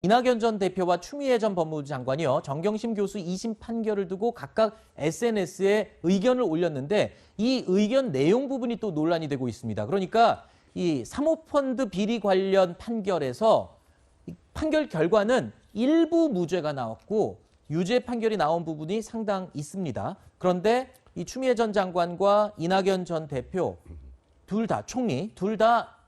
이낙연 전 대표와 추미애 전 법무부 장관이요. 정경심 교수 2심 판결을 두고 각각 SNS에 의견을 올렸는데 이 의견 내용 부분이 또 논란이 되고 있습니다. 그러니까 이 사모펀드 비리 관련 판결에서 판결 결과는 일부 무죄가 나왔고 유죄 판결이 나온 부분이 상당 있습니다. 그런데 이 추미애 전 장관과 이낙연 전 대표 둘 다 총리 둘 다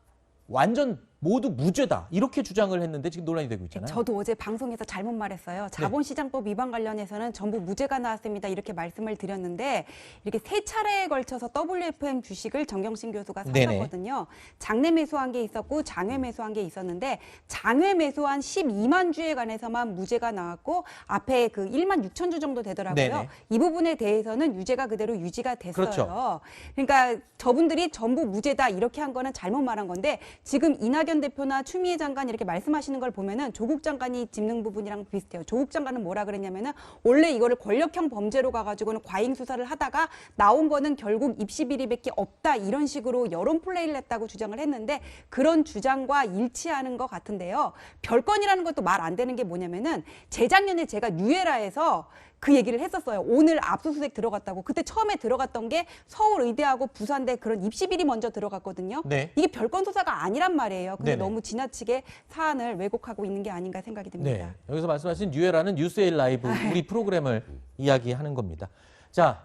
완전 모두 무죄다 이렇게 주장을 했는데 지금 논란이 되고 있잖아요. 저도 어제 방송에서 잘못 말했어요. 자본시장법 위반 관련해서는 전부 무죄가 나왔습니다. 이렇게 말씀을 드렸는데 이렇게 세 차례에 걸쳐서 WFM 주식을 정경심 교수가 샀었거든요. 장내 매수한 게 있었고 장외 매수한 게 있었는데 장외 매수한 12만 주에 관해서만 무죄가 나왔고 앞에 그 1만 6천 주 정도 되더라고요. 네네. 이 부분에 대해서는 유죄가 그대로 유지가 됐어요. 그렇죠. 그러니까 저분들이 전부 무죄다 이렇게 한 거는 잘못 말한 건데 지금 이낙연 대표나 추미애 장관 이렇게 말씀하시는 걸 보면은 조국 장관이 짚는 부분이랑 비슷해요. 조국 장관은 뭐라 그랬냐면은 원래 이거를 권력형 범죄로 가가지고는 과잉 수사를 하다가 나온 거는 결국 입시 비리밖에 없다 이런 식으로 여론 플레이를 했다고 주장을 했는데 그런 주장과 일치하는 것 같은데요. 별건이라는 것도 말 안 되는 게 뭐냐면은 재작년에 제가 뉴에라에서 그 얘기를 했었어요. 오늘 압수수색 들어갔다고. 그때 처음에 들어갔던 게 서울의대하고 부산대 그런 입시비리 먼저 들어갔거든요. 네. 이게 별건 수사가 아니란 말이에요. 근데 네네. 너무 지나치게 사안을 왜곡하고 있는 게 아닌가 생각이 듭니다. 네. 여기서 말씀하신 뉴에라는 뉴스에일 라이브 우리 프로그램을 이야기하는 겁니다. 자,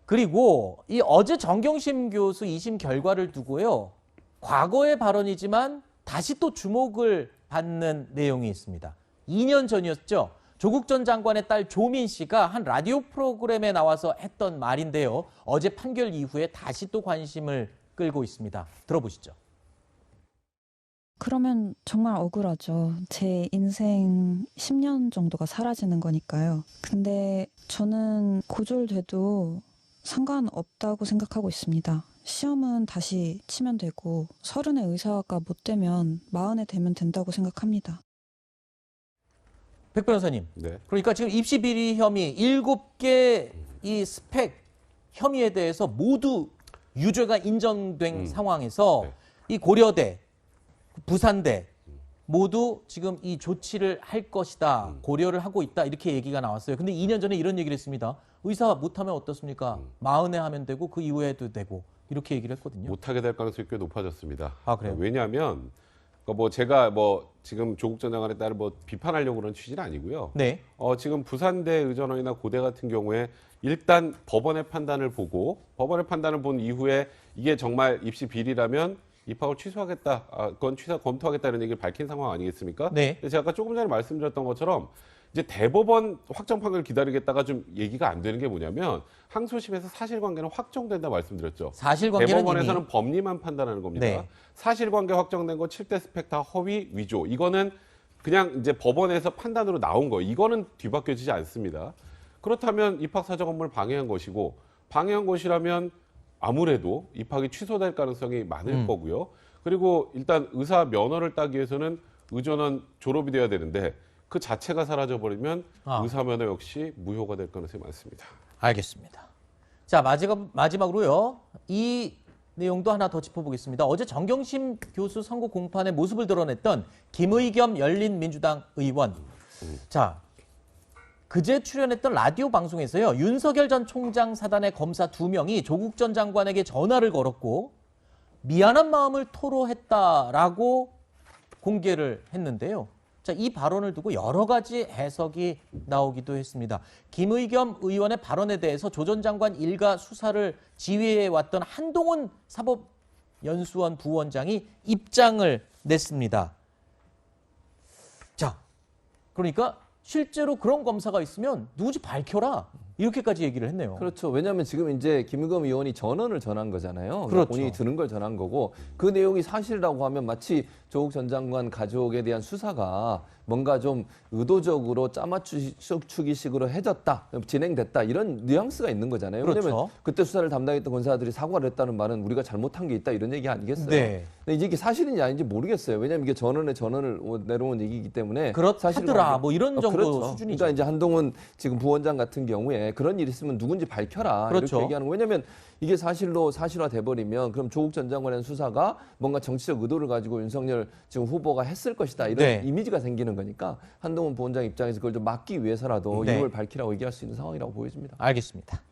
그리고 이 어제 정경심 교수 2심 결과를 두고요. 과거의 발언이지만 다시 또 주목을 받는 내용이 있습니다. 2년 전이었죠. 조국 전 장관의 딸 조민 씨가 한 라디오 프로그램에 나와서 했던 말인데요. 어제 판결 이후에 다시 또 관심을 끌고 있습니다. 들어보시죠. 그러면 정말 억울하죠. 제 인생 10년 정도가 사라지는 거니까요. 근데 저는 고졸돼도 상관없다고 생각하고 있습니다. 시험은 다시 치면 되고 30에 의사가 못 되면 40에 되면 된다고 생각합니다. 백 변호사님. 네. 그러니까 지금 입시 비리 혐의 7개 이 스펙 혐의에 대해서 모두 유죄가 인정된 상황에서 네. 이 고려대, 부산대 모두 지금 이 조치를 할 것이다. 고려를 하고 있다. 이렇게 얘기가 나왔어요. 근데 2년 전에 이런 얘기를 했습니다. 의사 못하면 어떻습니까? 40에 하면 되고 그 이후에도 되고 이렇게 얘기를 했거든요. 못하게 될 가능성이 꽤 높아졌습니다. 아, 그래요? 왜냐하면 뭐 제가 뭐 지금 조국 전 장관에 따라 뭐 비판하려고 그런 취지는 아니고요. 네. 지금 부산대 의전원이나 고대 같은 경우에 일단 법원의 판단을 보고 법원의 판단을 본 이후에 이게 정말 입시 비리라면 입학을 취소하겠다, 그건 취소 검토하겠다는 얘기를 밝힌 상황 아니겠습니까? 네. 제가 아까 조금 전에 말씀드렸던 것처럼 이제 대법원 확정 판결을 기다리겠다가 좀 얘기가 안 되는 게 뭐냐면 항소심에서 사실관계는 확정된다 말씀드렸죠. 사실관계는 대법원에서는 이미 법리만 판단하는 겁니다. 네. 사실관계 확정된 거 7대 스펙 다 허위 위조. 이거는 그냥 이제 법원에서 판단으로 나온 거예요. 이거는 뒤바뀌어지지 않습니다. 그렇다면 입학 사정 업무를 방해한 것이고 방해한 것이라면 아무래도 입학이 취소될 가능성이 많을 거고요. 그리고 일단 의사 면허를 따기 위해서는 의전원 졸업이 돼야 되는데 그 자체가 사라져버리면 의사 면허 역시 무효가 될 가능성이 많습니다. 알겠습니다. 자, 마지막으로요. 이 내용도 하나 더 짚어보겠습니다. 어제 정경심 교수 선고 공판의 모습을 드러냈던 김의겸 열린민주당 의원. 자, 그제 출연했던 라디오 방송에서요. 윤석열 전 총장 사단의 검사 2명이 조국 전 장관에게 전화를 걸었고 미안한 마음을 토로했다라고 공개를 했는데요. 자, 이 발언을 두고 여러 가지 해석이 나오기도 했습니다. 김의겸 의원의 발언에 대해서 조 전 장관 일가 수사를 지휘해왔던 한동훈 사법연수원 부원장이 입장을 냈습니다. 자, 그러니까 실제로 그런 검사가 있으면 누구지 밝혀라. 이렇게까지 얘기를 했네요. 그렇죠. 왜냐하면 지금 이제 김의겸 의원이 전언을 전한 거잖아요. 그렇죠. 본인이 들은 걸 전한 거고 그 내용이 사실이라고 하면 마치 조국 전 장관 가족에 대한 수사가 뭔가 좀 의도적으로 짜맞추기식으로 해졌다, 진행됐다 이런 뉘앙스가 있는 거잖아요. 그렇죠. 왜냐하면 그때 수사를 담당했던 권사들이 사과를 했다는 말은 우리가 잘못한 게 있다 이런 얘기 아니겠어요? 네. 근데 이게 사실인지 아닌지 모르겠어요. 왜냐하면 이게 전언을 내려온 얘기이기 때문에 그렇다더라 뭐 이런 정도 그렇죠. 수준이죠. 그러니까 이제 한동훈 지금 부원장 같은 경우에 그런 일이 있으면 누군지 밝혀라 그렇죠. 이렇게 얘기하는 거. 왜냐하면 이게 사실화 돼버리면 그럼 조국 전 장관의 수사가 뭔가 정치적 의도를 가지고 윤석열 윤석열 지금 후보가 했을 것이다 이런 네. 이미지가 생기는 거니까 한동훈 부원장 입장에서 그걸 좀 막기 위해서라도 네. 이름을 밝히라고 얘기할 수 있는 상황이라고 보여집니다. 알겠습니다.